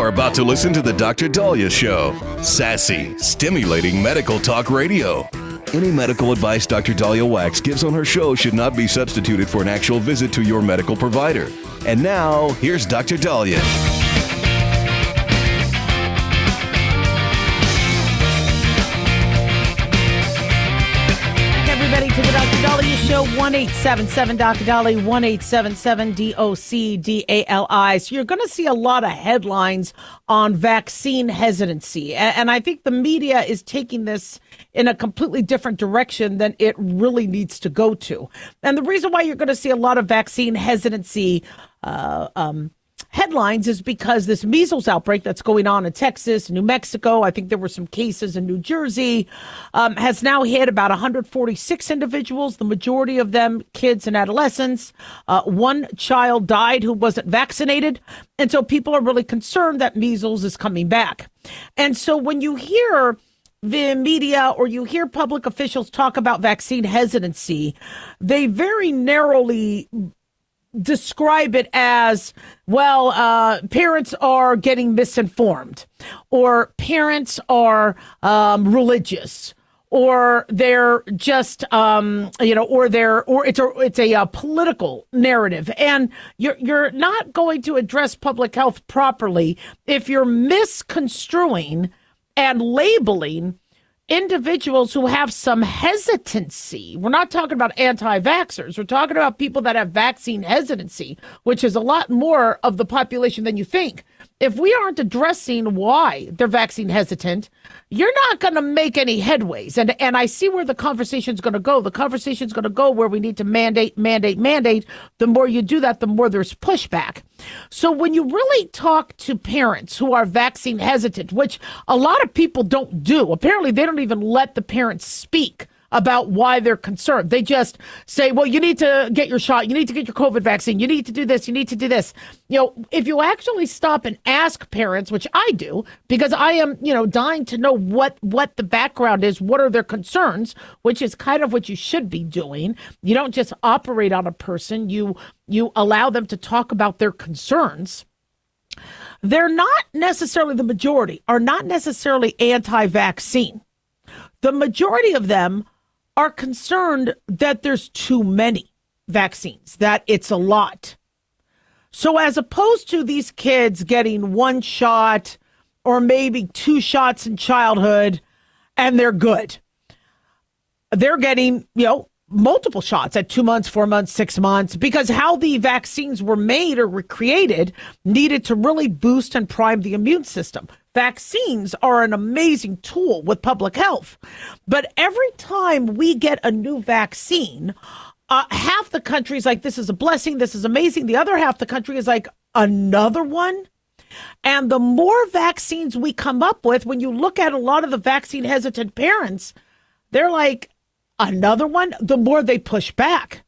You're about to listen to the Dr. Daliah Show. Sassy, stimulating medical talk radio. Any medical advice Dr. Daliah Wax gives on her show should not be substituted for an actual visit to your medical provider. And now, here's Dr. Daliah. To the Dr. Daliah Show, 1-877-Dr. Daliah, 1-877-DOC-DALI. So you're going to see a lot of headlines on vaccine hesitancy. And I think the media is taking this in a completely different direction than it really needs to go to. And the reason why you're going to see a lot of vaccine hesitancy headlines is because this measles outbreak that's going on in Texas, New Mexico, I think there were some cases in New Jersey, has now hit about 146 individuals, the majority of them kids and adolescents. One child died who wasn't vaccinated. And so people are really concerned that measles is coming back. And so when you hear the media or you hear public officials talk about vaccine hesitancy, they very narrowly describe it as, well, parents are getting misinformed, or parents are religious, or they're just, or it's a political narrative. And you're not going to address public health properly if you're misconstruing and labeling individuals who have some hesitancy. We're not talking about anti-vaxxers. We're talking about people that have vaccine hesitancy, which is a lot more of the population than you think. If we aren't addressing why they're vaccine hesitant, you're not going to make any headways. And I see where the conversation's going to go. The conversation's going to go where we need to mandate. The more you do that, the more there's pushback. So when you really talk to parents who are vaccine hesitant, which a lot of people don't do, apparently they don't even let the parents speak about why they're concerned. They just say, well, you need to get your shot. You need to get your COVID vaccine. You need to do this. You need to do this. If you actually stop and ask parents, which I do, because I am, dying to know what the background is, what are their concerns, which is kind of what you should be doing. You don't just operate on a person. You allow them to talk about their concerns. They're not necessarily, the majority are not necessarily anti-vaccine. The majority of them are concerned that there's too many vaccines, that it's a lot. So as opposed to these kids getting one shot or maybe two shots in childhood and they're good, they're getting, multiple shots at 2 months, 4 months, 6 months, because how the vaccines were made or were created needed to really boost and prime the immune system. Vaccines are an amazing tool with public health. But every time we get a new vaccine, half the country is like, this is a blessing, this is amazing. The other half the country is like, another one? And the more vaccines we come up with, when you look at a lot of the vaccine hesitant parents, they're like, another one? The more they push back.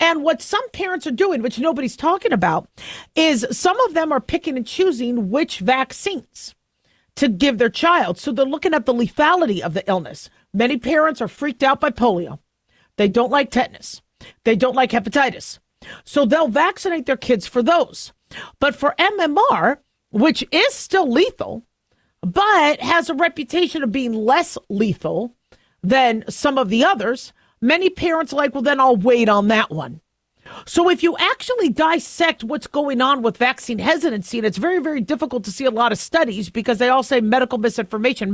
And what some parents are doing, which nobody's talking about, is some of them are picking and choosing which vaccines to give their child. So they're looking at the lethality of the illness. Many parents are freaked out by polio. They don't like tetanus. They don't like hepatitis. So they'll vaccinate their kids for those. But for MMR, which is still lethal, but has a reputation of being less lethal than some of the others, many parents are like, well, then I'll wait on that one. So if you actually dissect what's going on with vaccine hesitancy, and it's very, very difficult to see a lot of studies because they all say medical misinformation.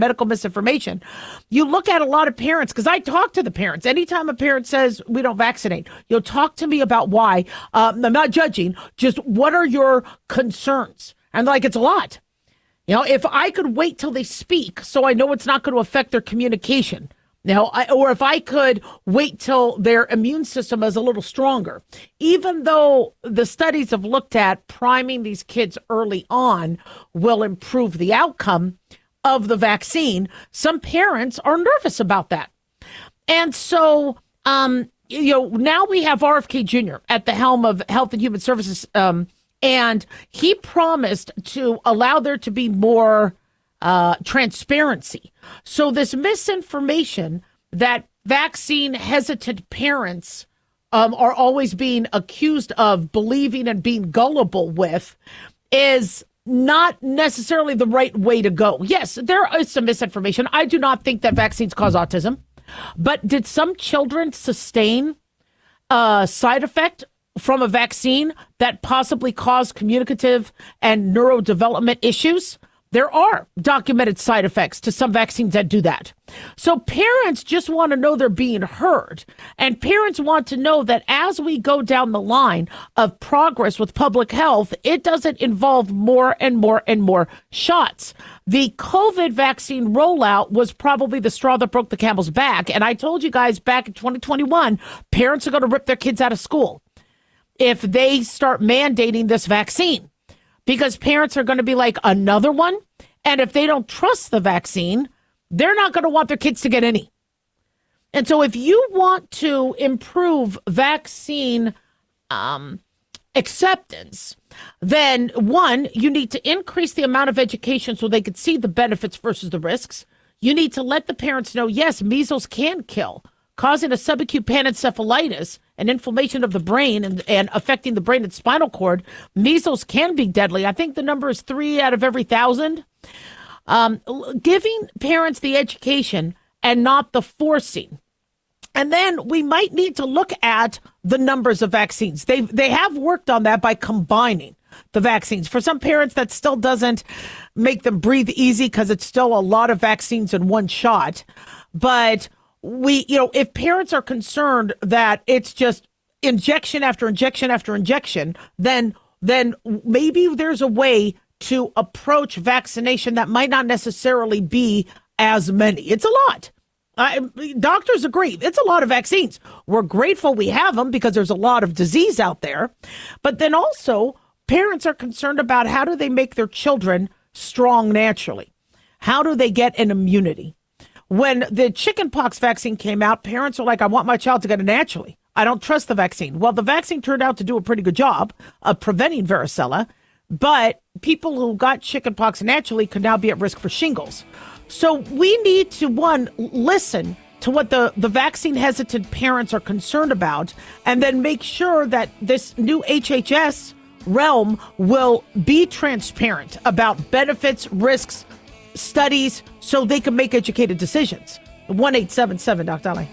You look at a lot of parents, because I talk to the parents. Anytime a parent says we don't vaccinate, you'll talk to me about why. I'm not judging, just what are your concerns? And like, it's a lot. If I could wait till they speak so I know it's not going to affect their communication. Or if I could wait till their immune system is a little stronger, even though the studies have looked at priming these kids early on will improve the outcome of the vaccine, some parents are nervous about that. And so, now we have RFK Jr. at the helm of Health and Human Services, and he promised to allow there to be more transparency. So this misinformation that vaccine hesitant parents are always being accused of believing and being gullible with is not necessarily the right way to go. Yes, there is some misinformation. I do not think that vaccines cause autism, but did some children sustain a side effect from a vaccine that possibly caused communicative and neurodevelopment issues? There are documented side effects to some vaccines that do that. So parents just want to know they're being heard. And parents want to know that as we go down the line of progress with public health, it doesn't involve more and more and more shots. The COVID vaccine rollout was probably the straw that broke the camel's back. And I told you guys back in 2021, parents are going to rip their kids out of school if they start mandating this vaccine. Because parents are going to be like, another one? And if they don't trust the vaccine, they're not going to want their kids to get any. And so if you want to improve vaccine acceptance, then one, you need to increase the amount of education so they can see the benefits versus the risks. You need to let the parents know, yes, measles can kill, causing a subacute panencephalitis, an inflammation of the brain and affecting the brain and spinal cord. Measles can be deadly. I think the number is 3 out of every 1,000. Giving parents the education and not the forcing. And then we might need to look at the numbers of vaccines. They have worked on that by combining the vaccines. For some parents, that still doesn't make them breathe easy because it's still a lot of vaccines in one shot. But if parents are concerned that it's just injection after injection after injection, then maybe there's a way to approach vaccination that might not necessarily be as many. It's a lot. Doctors agree. It's a lot of vaccines. We're grateful we have them because there's a lot of disease out there. But then also, parents are concerned about how do they make their children strong naturally? How do they get an immunity? When the chickenpox vaccine came out, parents are like, I want my child to get it naturally. I don't trust the vaccine. Well, the vaccine turned out to do a pretty good job of preventing varicella, but people who got chickenpox naturally could now be at risk for shingles. So we need to, one, listen to what the vaccine hesitant parents are concerned about, and then make sure that this new HHS realm will be transparent about benefits, risks, studies, so they can make educated decisions. 1-877 Doc Daliah.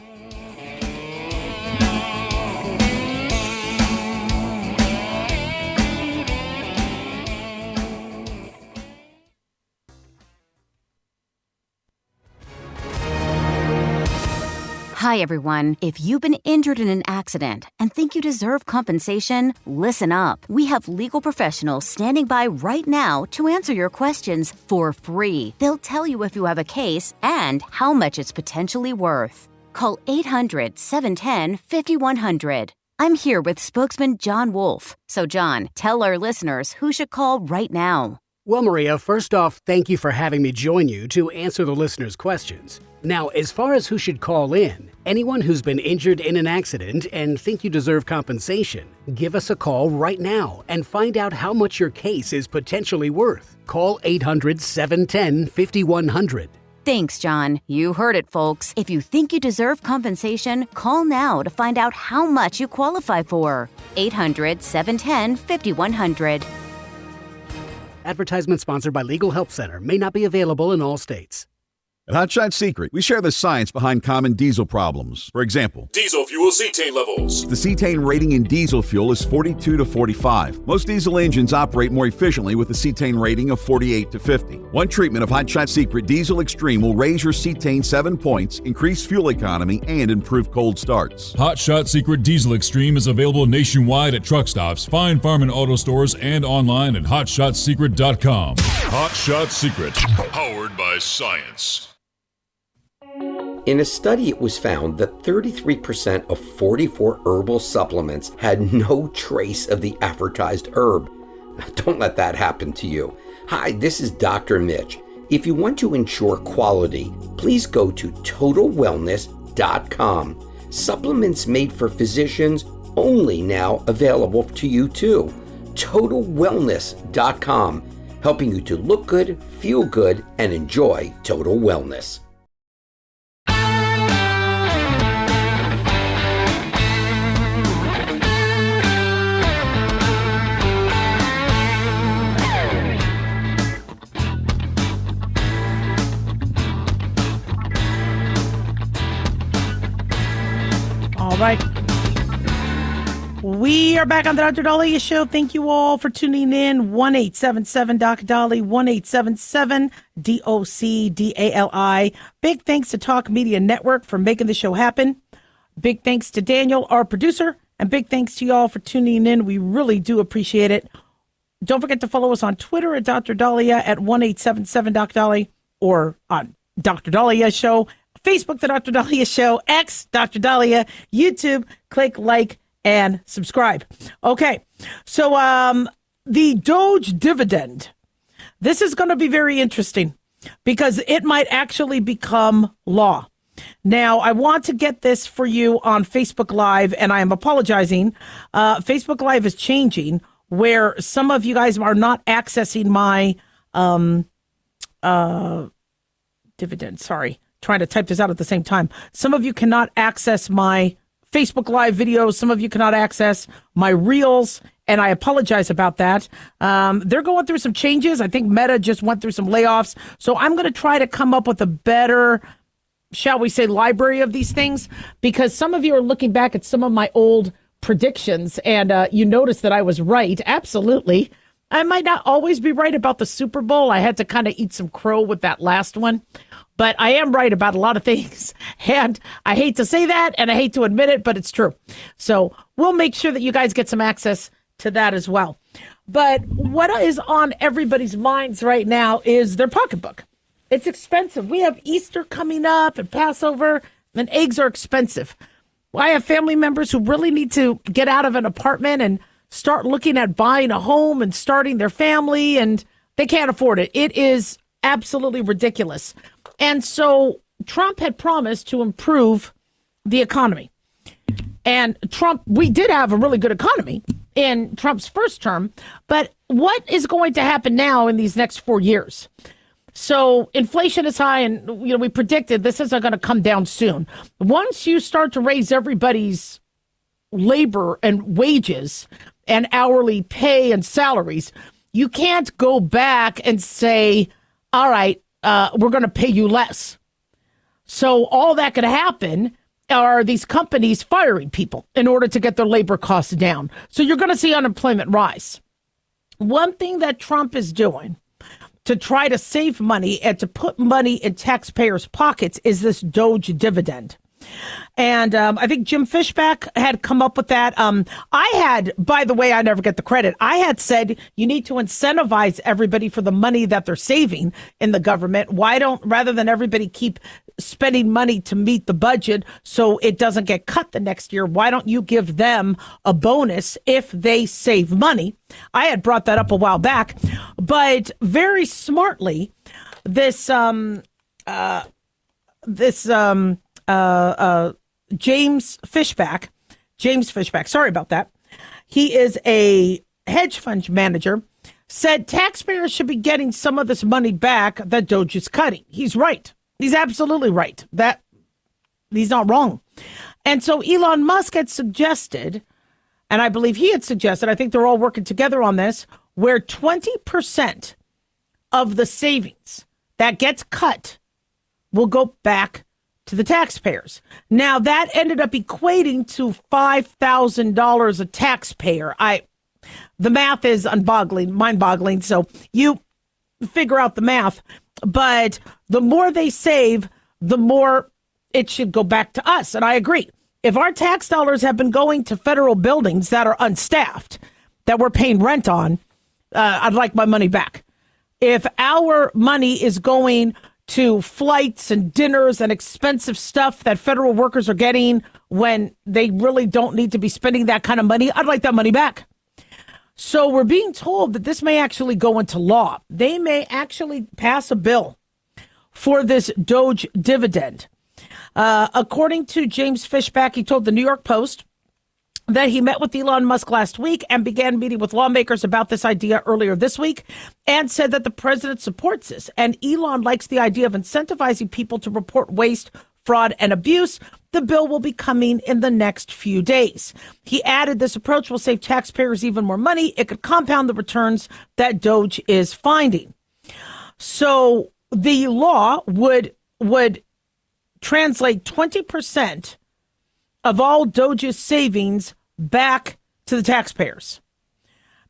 Hi, everyone. If you've been injured in an accident and think you deserve compensation, listen up. We have legal professionals standing by right now to answer your questions for free. They'll tell you if you have a case and how much it's potentially worth. Call 800-710-5100. I'm here with spokesman John Wolf. So, John, tell our listeners who should call right now. Well, Maria, first off, thank you for having me join you to answer the listeners' questions. Now, as far as who should call in, anyone who's been injured in an accident and think you deserve compensation, give us a call right now and find out how much your case is potentially worth. Call 800-710-5100. Thanks, John. You heard it, folks. If you think you deserve compensation, call now to find out how much you qualify for. 800-710-5100. Advertisement sponsored by Legal Help Center. May not be available in all states. At Hot Shot Secret, we share the science behind common diesel problems. For example, diesel fuel cetane levels. The cetane rating in diesel fuel is 42 to 45. Most diesel engines operate more efficiently with a cetane rating of 48 to 50. One treatment of Hot Shot Secret Diesel Extreme will raise your cetane 7 points, increase fuel economy, and improve cold starts. Hot Shot Secret Diesel Extreme is available nationwide at truck stops, fine farm and auto stores, and online at hotshotsecret.com. Hot Shot Secret, powered by science. In a study, it was found that 33% of 44 herbal supplements had no trace of the advertised herb. Don't let that happen to you. Hi, this is Dr. Mitch. If you want to ensure quality, please go to totalwellness.com. Supplements made for physicians only now available to you too. totalwellness.com, helping you to look good, feel good, and enjoy total wellness. All right. We are back on the Dr. Daliah Show. Thank you all for tuning in. 1-877-Doc-Dali, 1-877-DOC-DALI. Big thanks to Talk Media Network for making the show happen. Big thanks to Daniel, our producer, and big thanks to y'all for tuning in. We really do appreciate it. Don't forget to follow us on Twitter at Dr. Daliah at 1-877-Doc-Dali or on Dr. Daliah Show, Facebook, The Dr. Daliah Show, X, Dr. Daliah, YouTube, click like and subscribe. Okay, so the Doge dividend. This is going to be very interesting because it might actually become law. Now, I want to get this for you on Facebook Live, and I am apologizing. Facebook Live is changing where some of you guys are not accessing my dividend. Sorry, trying to type this out at the same time. Some of you cannot access my Facebook Live videos. Some of you cannot access my Reels, and I apologize about that. They're going through some changes. I think Meta just went through some layoffs. So I'm going to try to come up with a better, shall we say, library of these things, because some of you are looking back at some of my old predictions, and you notice that I was right. Absolutely. I might not always be right about the Super Bowl. I had to kind of eat some crow with that last one. But I am right about a lot of things, and I hate to say that, and I hate to admit it, but it's true. So we'll make sure that you guys get some access to that as well. But what is on everybody's minds right now is their pocketbook. It's expensive. We have Easter coming up and Passover, and eggs are expensive. I have family members who really need to get out of an apartment and start looking at buying a home and starting their family, and they can't afford it. It is absolutely ridiculous. And so Trump had promised to improve the economy. And Trump, we did have a really good economy in Trump's first term. But what is going to happen now in these next 4 years? So inflation is high, and we predicted this isn't going to come down soon. Once you start to raise everybody's labor and wages and hourly pay and salaries, you can't go back and say, all right, we're going to pay you less. So all that could happen are these companies firing people in order to get their labor costs down. So you're going to see unemployment rise. One thing that Trump is doing to try to save money and to put money in taxpayers' pockets is this Doge dividend. And I think Jim Fishback had come up with that. I had, by the way, I never get the credit. I had said you need to incentivize everybody for the money that they're saving in the government. Rather than everybody keep spending money to meet the budget so it doesn't get cut the next year, why don't you give them a bonus if they save money? I had brought that up a while back, but very smartly, James Fishback, sorry about that. He is a hedge fund manager, said taxpayers should be getting some of this money back that Doge is cutting. He's right. He's absolutely right. That he's not wrong. And so Elon Musk had suggested, and I believe he had suggested, I think they're all working together on this, where 20% of the savings that gets cut will go back to the taxpayers. Now, that ended up equating to $5,000 a taxpayer. The math is mind-boggling, so you figure out the math. But the more they save, the more it should go back to us. And I agree. If our tax dollars have been going to federal buildings that are unstaffed, that we're paying rent on, I'd like my money back. If our money is going to flights and dinners and expensive stuff that federal workers are getting when they really don't need to be spending that kind of money, I'd like that money back. So we're being told that this may actually go into law. They may actually pass a bill for this Doge dividend. According to James Fishback, he told the New York Post that he met with Elon Musk last week and began meeting with lawmakers about this idea earlier this week, and said that the president supports this. And Elon likes the idea of incentivizing people to report waste, fraud, and abuse. The bill will be coming in the next few days. He added this approach will save taxpayers even more money. It could compound the returns that Doge is finding. So the law would translate 20% of all Doge's savings back to the taxpayers.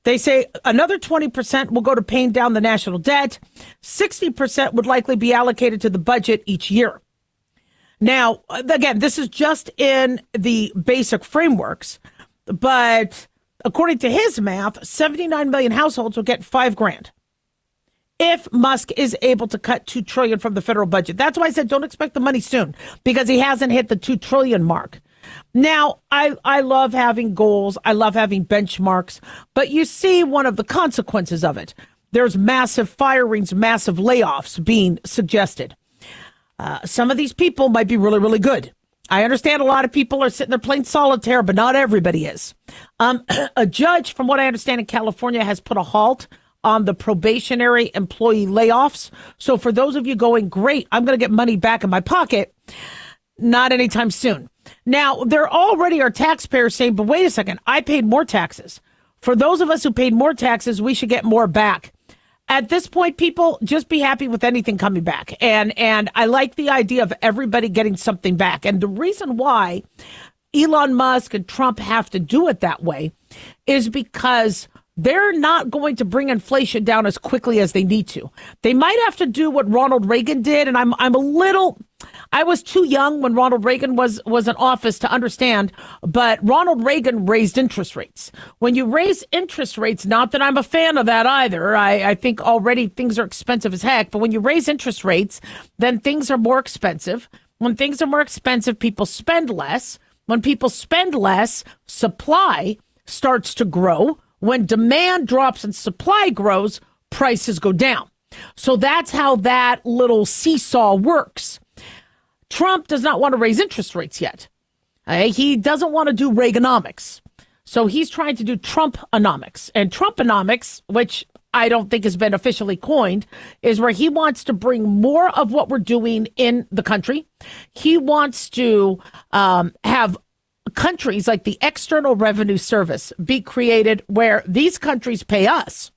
They say another 20% will go to paying down the national debt. 60% would likely be allocated to the budget each year. Now, again, this is just in the basic frameworks, but according to his math, 79 million households will get $5,000 if Musk is able to cut $2 trillion from the federal budget. That's why I said don't expect the money soon, because he hasn't hit the $2 trillion mark. Now, I love having goals. I love having benchmarks, but you see one of the consequences of it. There's massive firings, massive layoffs being suggested. Some of these people might be really, really good. I understand a lot of people are sitting there playing solitaire, but not everybody is. A judge, from what I understand in California, has put a halt on the probationary employee layoffs. So for those of you going, great, I'm going to get money back in my pocket, not anytime soon. Now, there already are taxpayers saying, but wait a second, I paid more taxes. For those of us who paid more taxes, we should get more back. At this point, people, just be happy with anything coming back. And I like the idea of everybody getting something back. And the reason why Elon Musk and Trump have to do it that way is because they're not going to bring inflation down as quickly as they need to. They might have to do what Ronald Reagan did. And I was too young when Ronald Reagan was in office to understand, but Ronald Reagan raised interest rates. When you raise interest rates, not that I'm a fan of that either. I think already things are expensive as heck, but when you raise interest rates, then things are more expensive. When things are more expensive, people spend less. When people spend less, supply starts to grow. When demand drops and supply grows, prices go down. So that's how that little seesaw works. Trump does not want to raise interest rates yet. He doesn't want to do Reaganomics. So he's trying to do Trumponomics. And Trumponomics, which I don't think has been officially coined, is where he wants to bring more of what we're doing in the country. He wants to have countries like the External Revenue Service be created where these countries pay us,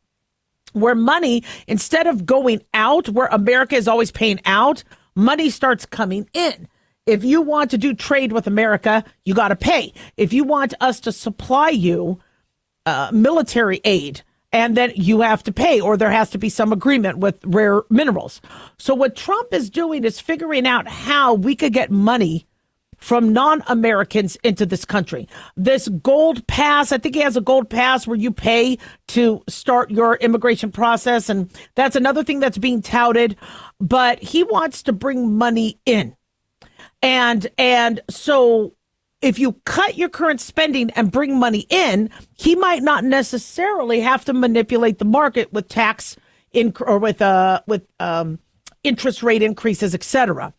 where money, instead of going out, where America is always paying out, money starts coming in. If you want to do trade with America, you got to pay. If you want us to supply you military aid, and then you have to pay, or there has to be some agreement with rare minerals. So what Trump is doing is figuring out how we could get money from non-Americans into this country. This gold pass, I think he has a gold pass where you pay to start your immigration process. And that's another thing that's being touted. But he wants to bring money in. And so if you cut your current spending and bring money in, he might not necessarily have to manipulate the market with with interest rate increases, etc.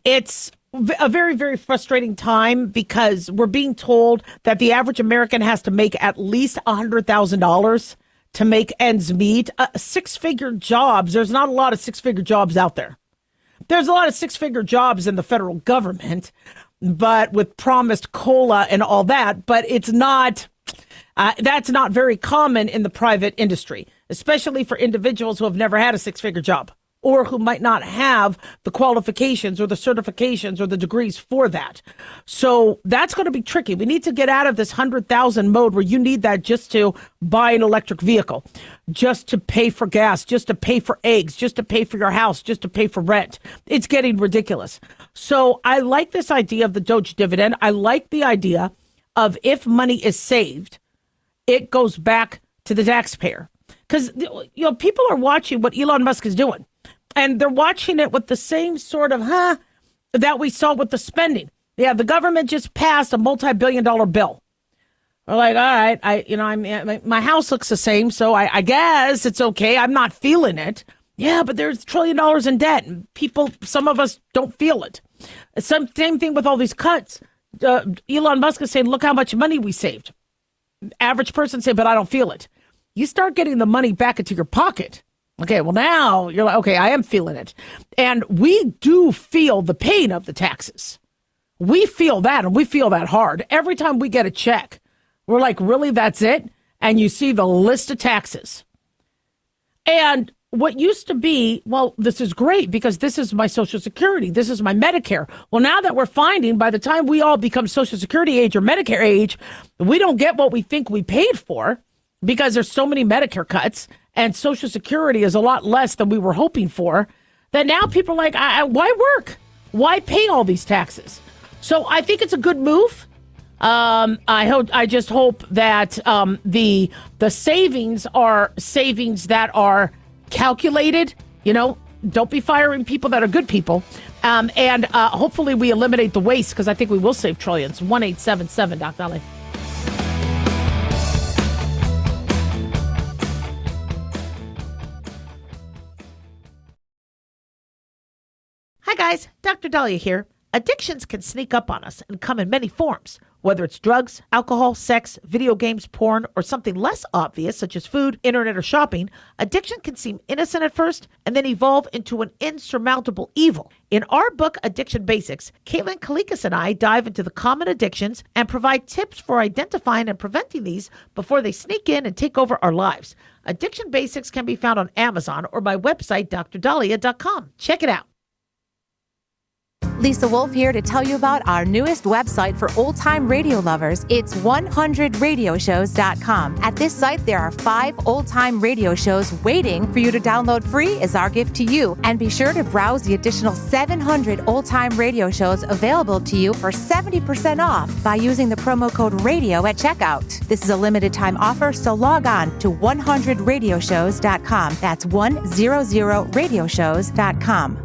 It's a very, very frustrating time because we're being told that the average American has to make at least $100,000 to make ends meet. Six-figure jobs, there's not a lot of six-figure jobs out there. There's a lot of six-figure jobs in the federal government, but with promised COLA and all that, but it's not, that's not very common in the private industry, especially for individuals who have never had a six-figure job, or who might not have the qualifications or the certifications or the degrees for that. So that's going to be tricky. We need to get out of this 100,000 mode where you need that just to buy an electric vehicle, just to pay for gas, just to pay for eggs, just to pay for your house, just to pay for rent. It's getting ridiculous. So I like this idea of the Doge dividend. I like the idea of if money is saved, it goes back to the taxpayer. Because, people are watching what Elon Musk is doing. And they're watching it with the same sort of, that we saw with the spending. Yeah, the government just passed a multi-billion-dollar bill. We're like, all right, my house looks the same, so I guess it's okay. I'm not feeling it. Yeah, but there's $1 trillion in debt, and some of us don't feel it. Same thing with all these cuts. Elon Musk is saying, look how much money we saved. Average person say, but I don't feel it. You start getting the money back into your pocket. Okay, well, now you're like, okay, I am feeling it. And we do feel the pain of the taxes. We feel that, and we feel that hard. Every time we get a check, we're like, really, that's it? And you see the list of taxes. And what used to be, well, this is great because this is my Social Security. This is my Medicare. Well, now that we're finding by the time we all become Social Security age or Medicare age, we don't get what we think we paid for because there's so many Medicare cuts and Social Security is a lot less than we were hoping for, that now people are like, why work? Why pay all these taxes? So I think it's a good move. I just hope that the savings are savings that are calculated. Don't be firing people that are good people. And hopefully we eliminate the waste, because I think we will save trillions. 1-877 Doc Daliah. Hi guys, Dr. Daliah here. Addictions can sneak up on us and come in many forms, whether it's drugs, alcohol, sex, video games, porn, or something less obvious such as food, internet, or shopping. Addiction can seem innocent at first and then evolve into an insurmountable evil. In our book, Addiction Basics, Caitlin Kalikas and I dive into the common addictions and provide tips for identifying and preventing these before they sneak in and take over our lives. Addiction Basics can be found on Amazon or my website, drdaliah.com. Check it out. Lisa Wolf here to tell you about our newest website for old-time radio lovers. It's 100radioshows.com. At this site, there are 5 old-time radio shows waiting for you to download free as our gift to you. And be sure to browse the additional 700 old-time radio shows available to you for 70% off by using the promo code RADIO at checkout. This is a limited-time offer, so log on to 100radioshows.com. That's 100radioshows.com.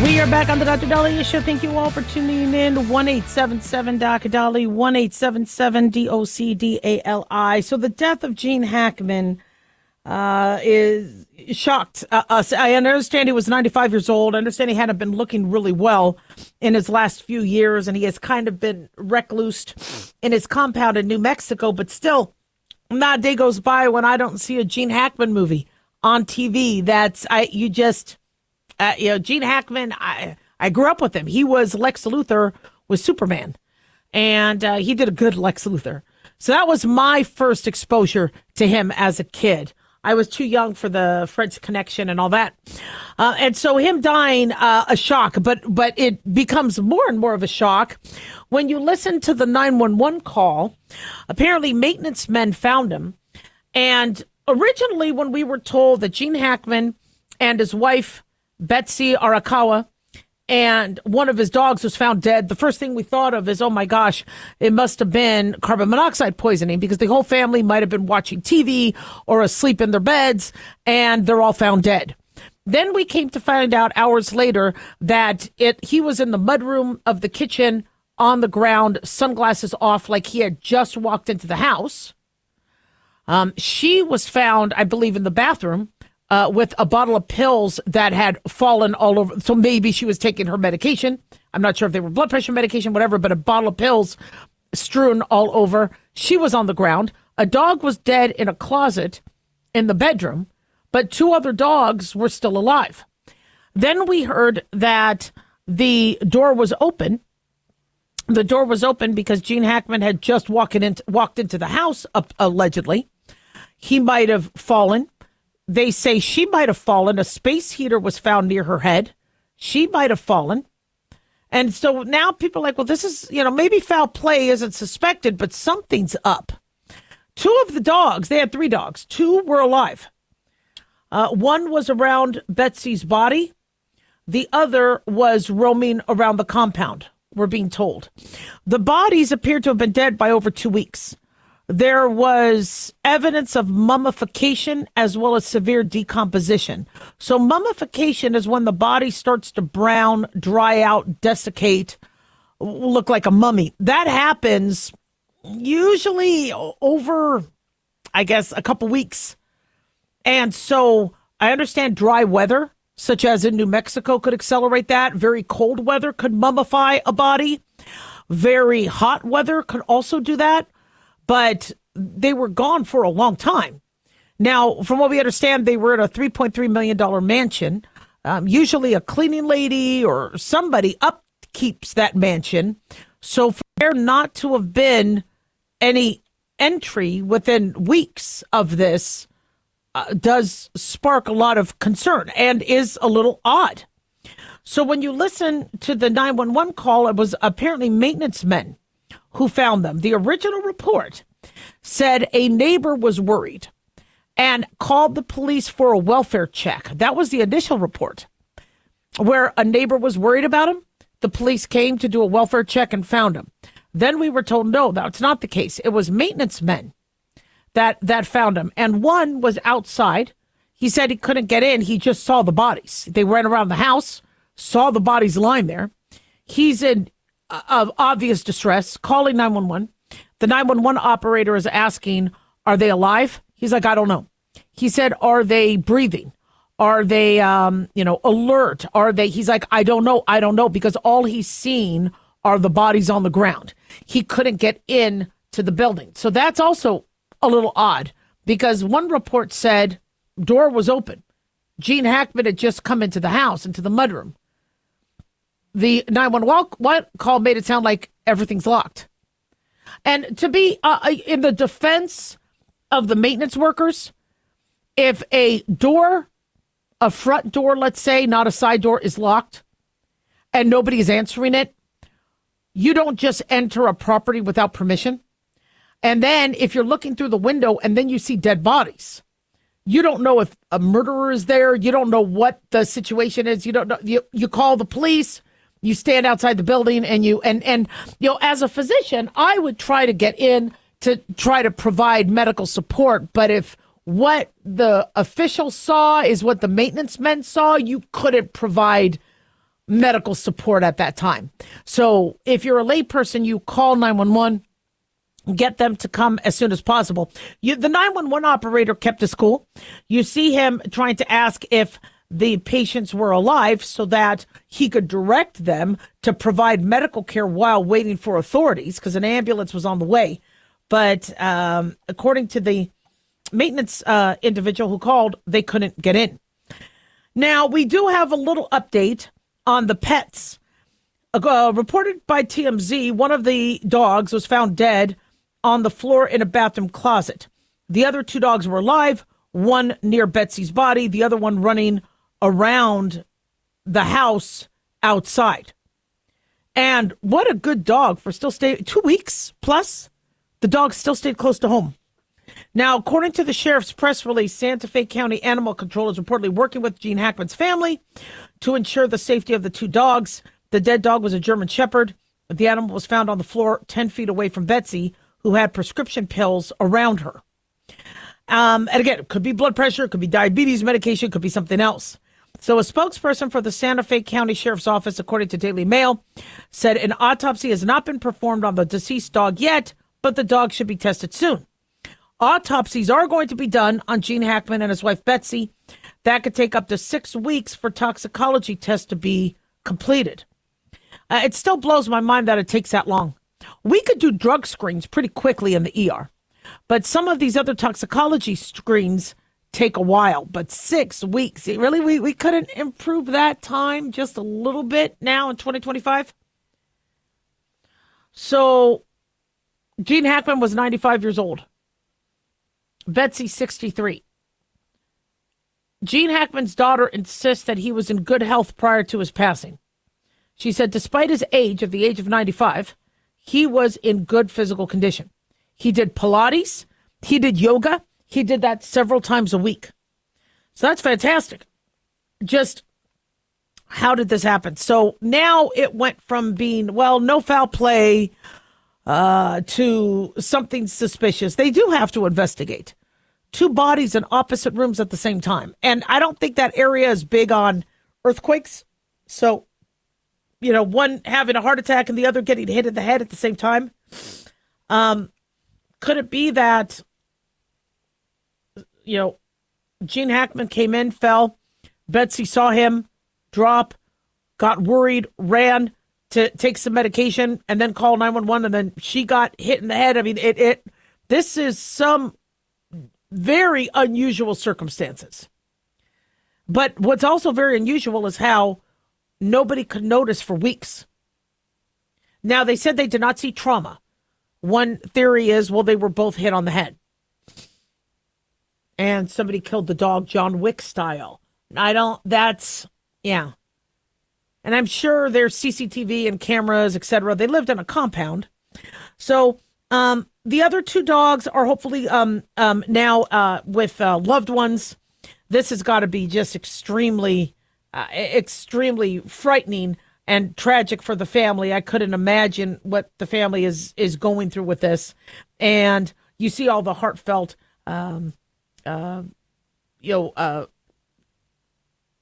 We are back on the Dr. Daliah Show. Thank you all for tuning in. 1-877 Doc Dali, 1-877-DOCDALI. So the death of Gene Hackman is shocked us. I understand he was 95 years old. I understand he hadn't been looking really well in his last few years, and he has kind of been reclused in his compound in New Mexico. But still, not a day goes by when I don't see a Gene Hackman movie on TV. Gene Hackman, I grew up with him. He was Lex Luthor with Superman, and he did a good Lex Luthor. So that was my first exposure to him as a kid. I was too young for the French Connection and all that. And so him dying, a shock, but it becomes more and more of a shock when you listen to the 911 call. Apparently maintenance men found him. And originally when we were told that Gene Hackman and his wife, Betsy Arakawa, and one of his dogs was found dead, the first thing we thought of is, oh my gosh, it must have been carbon monoxide poisoning, because the whole family might have been watching TV or asleep in their beds, and they're all found dead. Then we came to find out hours later that he was in the mudroom of the kitchen on the ground, sunglasses off, like he had just walked into the house. She was found, I believe, in the bathroom, with a bottle of pills that had fallen all over. So maybe she was taking her medication. I'm not sure if they were blood pressure medication, whatever, but a bottle of pills strewn all over. She was on the ground. A dog was dead in a closet in the bedroom, but 2 other dogs were still alive. Then we heard that the door was open. The door was open because Gene Hackman had just walked into the house, allegedly. He might have fallen. They say she might have fallen. A space heater was found near her head. She might have fallen. And so now people are like, well, this is, maybe foul play isn't suspected, but something's up. 2 of the dogs, they had 3 dogs. 2 were alive. One was around Betsy's body. The other was roaming around the compound, we're being told. The bodies appeared to have been dead by over 2 weeks. There was evidence of mummification as well as severe decomposition. So mummification is when the body starts to brown, dry out, desiccate, look like a mummy. That happens usually over, I guess, a couple weeks. And so I understand dry weather, such as in New Mexico, could accelerate that. Very cold weather could mummify a body. Very hot weather could also do that. But they were gone for a long time. Now, from what we understand, they were at a $3.3 million mansion. Usually a cleaning lady or somebody upkeeps that mansion. So for there not to have been any entry within weeks of this does spark a lot of concern and is a little odd. So when you listen to the 911 call, it was apparently maintenance men who found them. The original report said a neighbor was worried and called the police for a welfare check. That was the initial report, where a neighbor was worried about him. The police came to do a welfare check and found him. Then we were told, no, that's not the case. It was maintenance men that found him. And one was outside. He said he couldn't get in. He just saw the bodies. They ran around the house, saw the bodies lying there. He's in obvious distress, calling 911. The 911 operator is asking, are they alive? He's like, I don't know. He said, are they breathing? Are they, alert? Are they? He's like, I don't know, because all he's seen are the bodies on the ground. He couldn't get in to the building. So that's also a little odd, because one report said door was open. Gene Hackman had just come into the house, into the mudroom. The 911 call made it sound like everything's locked. And to be in the defense of the maintenance workers, if a front door, let's say, not a side door, is locked and nobody is answering it, you don't just enter a property without permission. And then if you're looking through the window and then you see dead bodies, you don't know if a murderer is there. You don't know what the situation is. You don't know. You call the police. You stand outside the building and as a physician, I would try to get in to try to provide medical support. But if what the officials saw is what the maintenance men saw, you couldn't provide medical support at that time. So if you're a layperson, you call 911, get them to come as soon as possible. The 911 operator kept his cool. You see him trying to ask if the patients were alive so that he could direct them to provide medical care while waiting for authorities, because an ambulance was on the way. But according to the maintenance individual who called, they couldn't get in. Now, we do have a little update on the pets. Reported by TMZ, one of the dogs was found dead on the floor in a bathroom closet. The other two dogs were alive, one near Betsy's body, the other one running around the house outside. And what a good dog for still staying 2 weeks plus. The dog still stayed close to home. Now, according to the sheriff's press release, Santa Fe County Animal Control is reportedly working with Gene Hackman's family to ensure the safety of the two dogs. The dead dog was a German Shepherd. The animal was found on the floor 10 feet away from Betsy, who had prescription pills around her. And again, it could be blood pressure, it could be diabetes medication, it could be something else. So a spokesperson for the Santa Fe County Sheriff's Office, according to Daily Mail, said an autopsy has not been performed on the deceased dog yet, but the dog should be tested soon. Autopsies are going to be done on Gene Hackman and his wife, Betsy. That could take up to 6 weeks for toxicology tests to be completed. It still blows my mind that it takes that long. We could do drug screens pretty quickly in the ER, but some of these other toxicology screens take a while. But 6 weeks, really, we couldn't improve that time just a little bit now in 2025? So Gene Hackman was 95 years old. Betsy, 63. Gene Hackman's daughter insists that he was in good health prior to his passing. She said despite his age, at the age of 95, he was in good physical condition. He did Pilates. He did yoga. He did that several times a week. So that's fantastic. Just how did this happen? So now it went from being, well, no foul play to something suspicious. They do have to investigate. 2 bodies in opposite rooms at the same time. And I don't think that area is big on earthquakes. So, one having a heart attack and the other getting hit in the head at the same time. Could it be that, Gene Hackman came in, fell, Betsy saw him drop, got worried, ran to take some medication, and then called 911, and then she got hit in the head. I mean, this is some very unusual circumstances. But what's also very unusual is how nobody could notice for weeks. Now, they said they did not see trauma. One theory is, well, they were both hit on the head. And somebody killed the dog John Wick style. Yeah. And I'm sure there's CCTV and cameras, etc. They lived in a compound. So the other two dogs are hopefully now with loved ones. This has got to be just extremely frightening and tragic for the family. I couldn't imagine what the family is going through with this. And you see all the heartfelt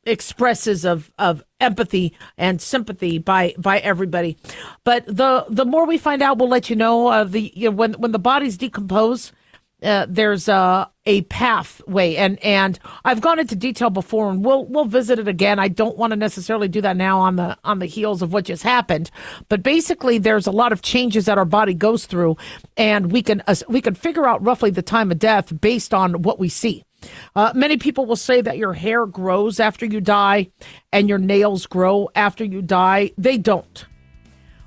expresses of empathy and sympathy by everybody. But the more we find out, we'll let you know. When the bodies decompose, there's a pathway, and I've gone into detail before, and we'll visit it again. I don't want to necessarily do that now on the heels of what just happened, but basically there's a lot of changes that our body goes through, and we can figure out roughly the time of death based on what we see. Many people will say that your hair grows after you die and your nails grow after you die. They don't.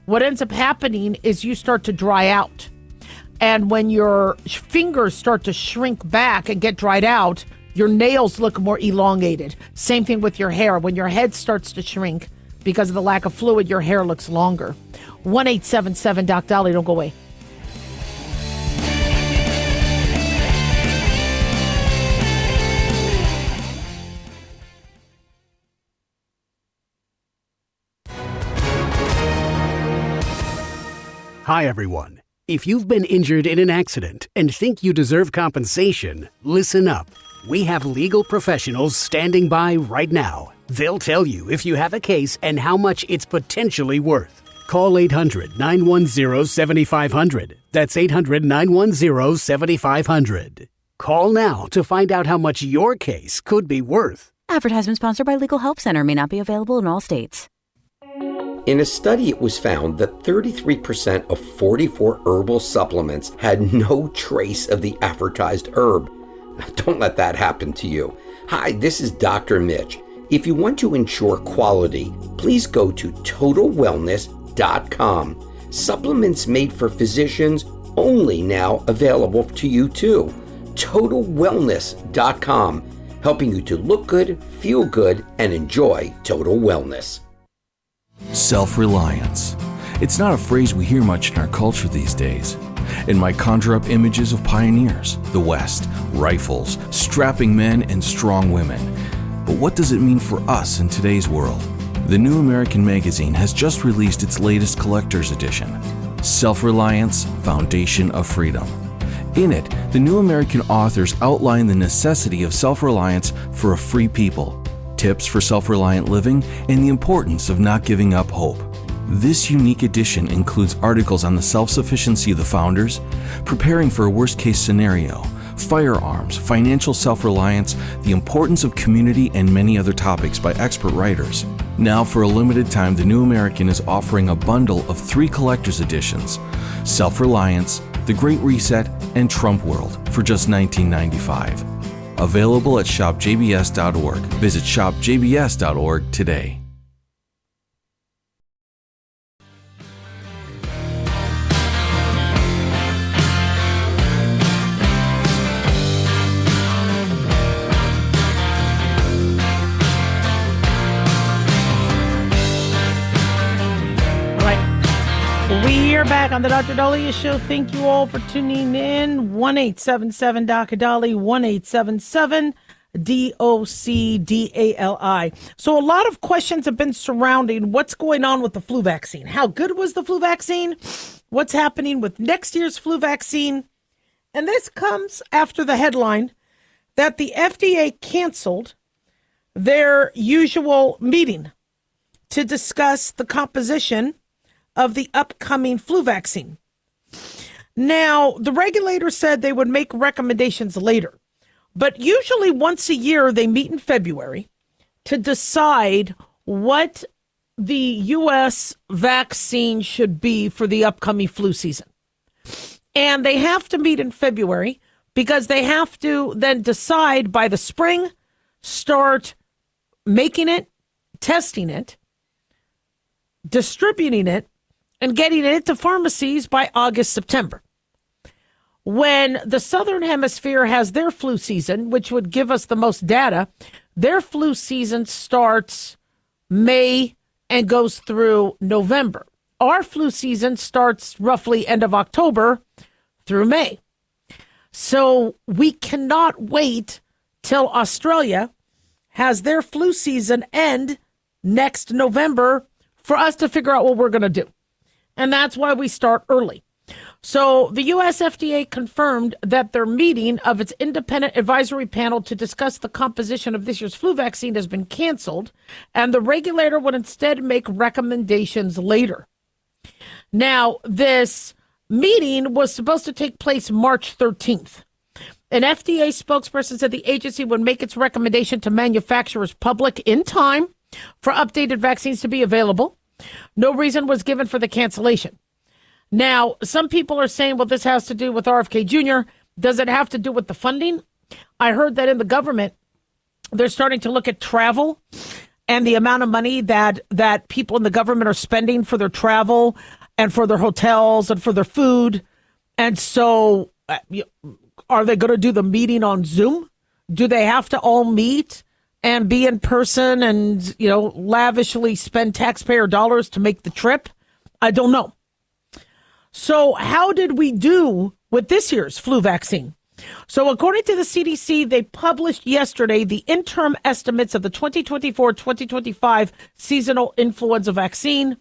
What ends up happening is you start to dry out. And when your fingers start to shrink back and get dried out, your nails look more elongated. Same thing with your hair. When your head starts to shrink because of the lack of fluid, your hair looks longer. 1-877-DOC-DOLLY. Don't go away. Hi, everyone. If you've been injured in an accident and think you deserve compensation, listen up. We have legal professionals standing by right now. They'll tell you if you have a case and how much it's potentially worth. Call 800-910-7500. That's 800-910-7500. Call now to find out how much your case could be worth. Advertisement sponsored by Legal Help Center. May not be available in all states. In a study, it was found that 33% of 44 herbal supplements had no trace of the advertised herb. Don't let that happen to you. Hi, this is Dr. Mitch. If you want to ensure quality, please go to totalwellness.com. Supplements made for physicians only now available to you too. totalwellness.com, helping you to look good, feel good, and enjoy total wellness. Self-reliance. It's not a phrase we hear much in our culture these days. It might conjure up images of pioneers, the West, rifles, strapping men, and strong women. But what does it mean for us in today's world? The New American Magazine has just released its latest collector's edition, Self-Reliance, Foundation of Freedom. In it, the New American authors outline the necessity of self-reliance for a free people, tips for self-reliant living, and the importance of not giving up hope. This unique edition includes articles on the self-sufficiency of the founders, preparing for a worst-case scenario, firearms, financial self-reliance, the importance of community, and many other topics by expert writers. Now, for a limited time, the New American is offering a bundle of 3 collector's editions, Self-Reliance, The Great Reset, and Trump World, for just $19.95. Available at shopjbs.org. Visit shopjbs.org today. We are back on the Dr. Daliah Show. Thank you all for tuning in. 1-877-DOC-DOLLY, 1-877-DOC-DALI. So a lot of questions have been surrounding what's going on with the flu vaccine. How good was the flu vaccine? What's happening with next year's flu vaccine? And this comes after the headline that the FDA canceled their usual meeting to discuss the composition of the upcoming flu vaccine. Now, the regulator said they would make recommendations later, but usually once a year they meet in February to decide what the U.S. vaccine should be for the upcoming flu season. And they have to meet in February because they have to then decide by the spring, start making it, testing it, distributing it, and getting it into pharmacies by August, September. When the Southern Hemisphere has their flu season, which would give us the most data, their flu season starts May and goes through November. Our flu season starts roughly end of October through May. So we cannot wait till Australia has their flu season end next November for us to figure out what we're going to do. And that's why we start early. So the U.S. FDA confirmed that their meeting of its independent advisory panel to discuss the composition of this year's flu vaccine has been canceled, and the regulator would instead make recommendations later. Now, this meeting was supposed to take place March 13th. An FDA spokesperson said the agency would make its recommendation to manufacturers public in time for updated vaccines to be available. No reason was given for the cancellation. Now, some people are saying, well, this has to do with RFK Jr. Does it have to do with the funding? I heard that in the government, they're starting to look at travel and the amount of money that people in the government are spending for their travel and for their hotels and for their food. And so are they going to do the meeting on Zoom? Do they have to all meet and be in person and, lavishly spend taxpayer dollars to make the trip? I don't know. So how did we do with this year's flu vaccine? So according to the CDC, they published yesterday the interim estimates of the 2024-2025 seasonal influenza vaccine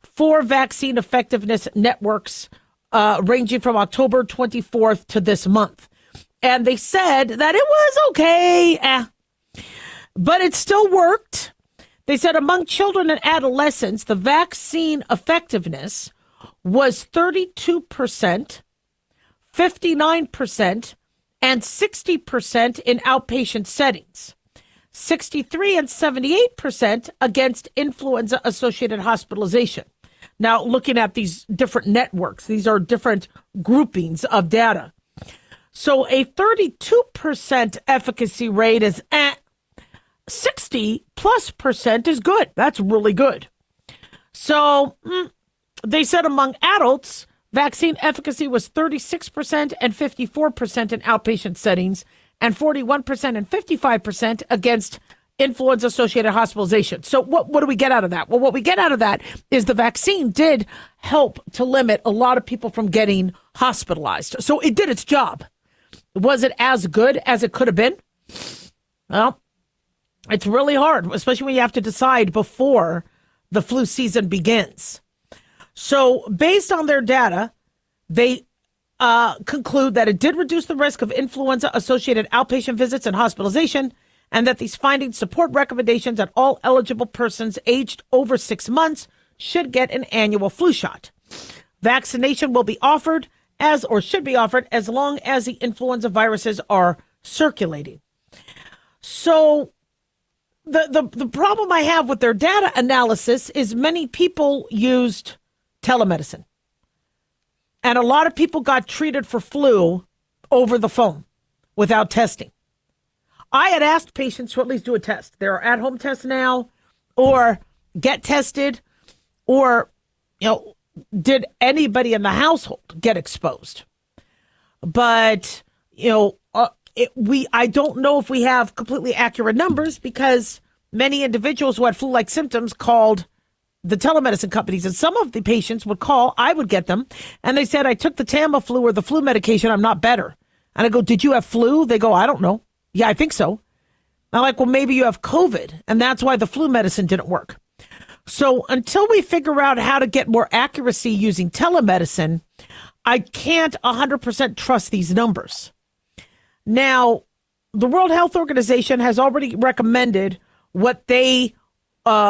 for vaccine effectiveness networks ranging from October 24th to this month. And they said that it was okay, but it still worked. They said among children and adolescents, the vaccine effectiveness was 32%, 59%, and 60% in outpatient settings, 63 and 78% against influenza-associated hospitalization. Now, looking at these different networks, these are different groupings of data. So a 32% efficacy rate is 60+% is good. That's really good. So they said among adults, vaccine efficacy was 36% and 54% in outpatient settings and 41% and 55% against influenza-associated hospitalization. So what do we get out of that? Well, what we get out of that is the vaccine did help to limit a lot of people from getting hospitalized. So it did its job. Was it as good as it could have been? Well, it's really hard, especially when you have to decide before the flu season begins. So based on their data, they conclude that it did reduce the risk of influenza-associated outpatient visits and hospitalization, and that these findings support recommendations that all eligible persons aged over 6 months should get an annual flu shot. Vaccination will be offered should be offered as long as the influenza viruses are circulating. So the problem I have with their data analysis is many people used telemedicine. And a lot of people got treated for flu over the phone without testing. I had asked patients to at least do a test. There are at-home tests now, or get tested, or, did anybody in the household get exposed? But, I don't know if we have completely accurate numbers because many individuals who had flu-like symptoms called the telemedicine companies, and some of the patients would call, I would get them, and they said, I took the Tamiflu or the flu medication, I'm not better. And I go, did you have flu? They go, I don't know. Yeah, I think so. I'm like, well, maybe you have COVID, and that's why the flu medicine didn't work. So until we figure out how to get more accuracy using telemedicine, I can't 100% trust these numbers. Now, the World Health Organization has already recommended what they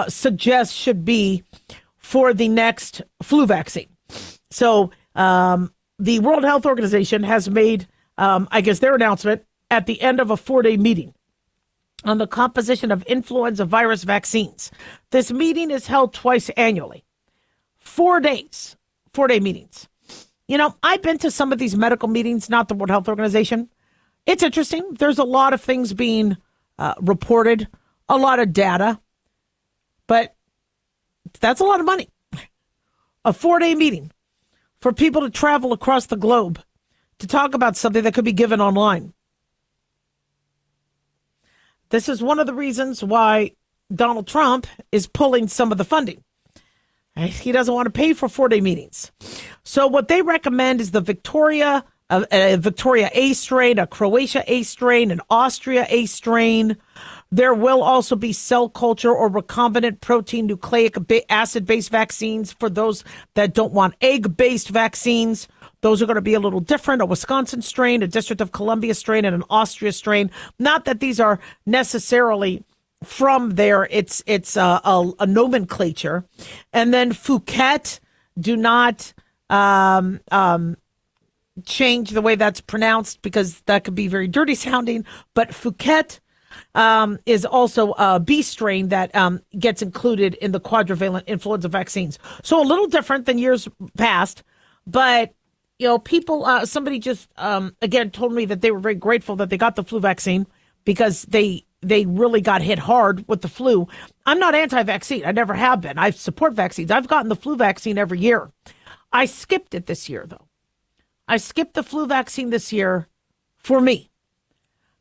suggest should be for the next flu vaccine. So the World Health Organization has made, their announcement at the end of a 4-day meeting on the composition of influenza virus vaccines. This meeting is held twice annually. 4 days, 4-day meetings. I've been to some of these medical meetings, not the World Health Organization, It's interesting. There's a lot of things being reported, a lot of data, but that's a lot of money. A 4-day meeting for people to travel across the globe to talk about something that could be given online. This is one of the reasons why Donald Trump is pulling some of the funding. He doesn't want to pay for 4-day meetings. So what they recommend is the Victoria A strain, a Croatia A strain, an Austria A strain. There will also be cell culture or recombinant protein nucleic acid-based vaccines for those that don't want egg-based vaccines. Those are going to be a little different. A Wisconsin strain, a District of Columbia strain, and an Austria strain. Not that these are necessarily from there. It's a nomenclature. And then Phuket, do not change the way that's pronounced because that could be very dirty sounding. But Phuket is also a B strain that gets included in the quadrivalent influenza vaccines. So a little different than years past, but people, somebody just, again, told me that they were very grateful that they got the flu vaccine because they really got hit hard with the flu. I'm not anti-vaccine. I never have been. I support vaccines. I've gotten the flu vaccine every year. I skipped it this year, though. I skipped the flu vaccine this year for me.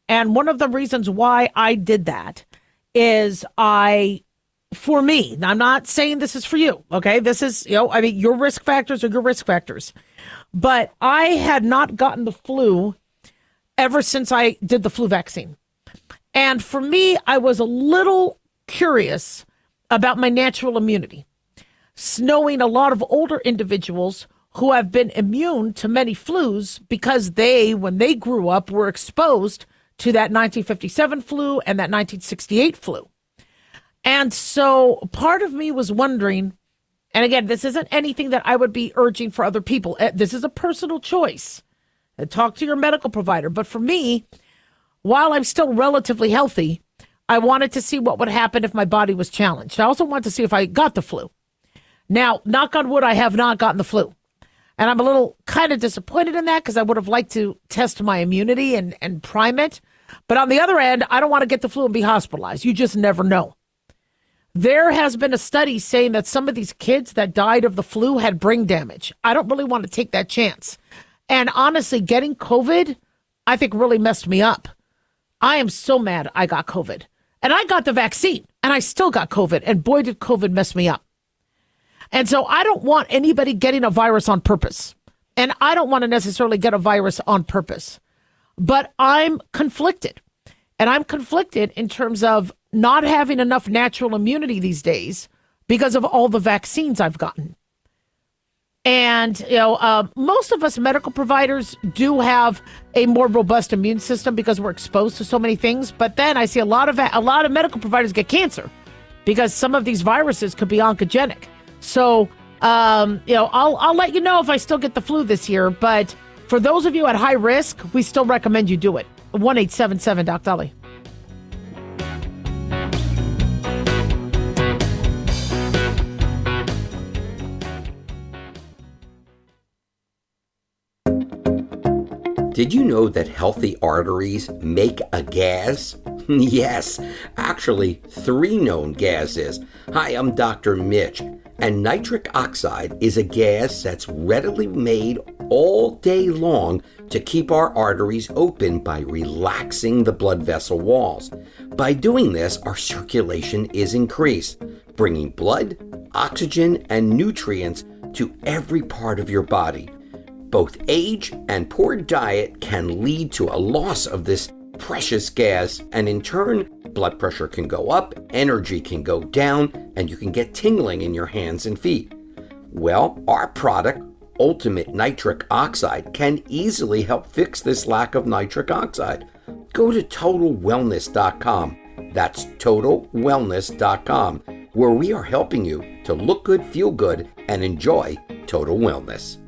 And one of the reasons why I did that is for me, I'm not saying this is for you, okay? This is, your risk factors are your risk factors. But I had not gotten the flu ever since I did the flu vaccine. And for me, I was a little curious about my natural immunity. Knowing a lot of older individuals who have been immune to many flus because when they grew up, were exposed to that 1957 flu and that 1968 flu. And so part of me was wondering, and again, this isn't anything that I would be urging for other people. This is a personal choice. Talk to your medical provider. But for me, while I'm still relatively healthy, I wanted to see what would happen if my body was challenged. I also wanted to see if I got the flu. Now, knock on wood, I have not gotten the flu. And I'm a little kind of disappointed in that because I would have liked to test my immunity and prime it. But on the other end, I don't want to get the flu and be hospitalized. You just never know. There has been a study saying that some of these kids that died of the flu had brain damage. I don't really want to take that chance. And honestly, getting COVID, I think really messed me up. I am so mad I got COVID. And I got the vaccine and I still got COVID. And boy, did COVID mess me up. And so I don't want anybody getting a virus on purpose. And I don't want to necessarily get a virus on purpose. But I'm conflicted. And I'm conflicted in terms of not having enough natural immunity these days because of all the vaccines I've gotten. And, most of us medical providers do have a more robust immune system because we're exposed to so many things. But then I see a lot of medical providers get cancer because some of these viruses could be oncogenic. So, I'll let you know if I still get the flu this year. But for those of you at high risk, we still recommend you do it. 1-877-DOC-DALIAH. Did you know that healthy arteries make a gas? Yes, actually 3 known gases. Hi, I'm Dr. Mitch, and nitric oxide is a gas that's readily made all day long to keep our arteries open by relaxing the blood vessel walls. By doing this, our circulation is increased, bringing blood, oxygen, and nutrients to every part of your body. Both age and poor diet can lead to a loss of this precious gas, and in turn, blood pressure can go up, energy can go down, and you can get tingling in your hands and feet. Well, our product, Ultimate Nitric Oxide, can easily help fix this lack of nitric oxide. Go to TotalWellness.com. That's TotalWellness.com, where we are helping you to look good, feel good, and enjoy total wellness.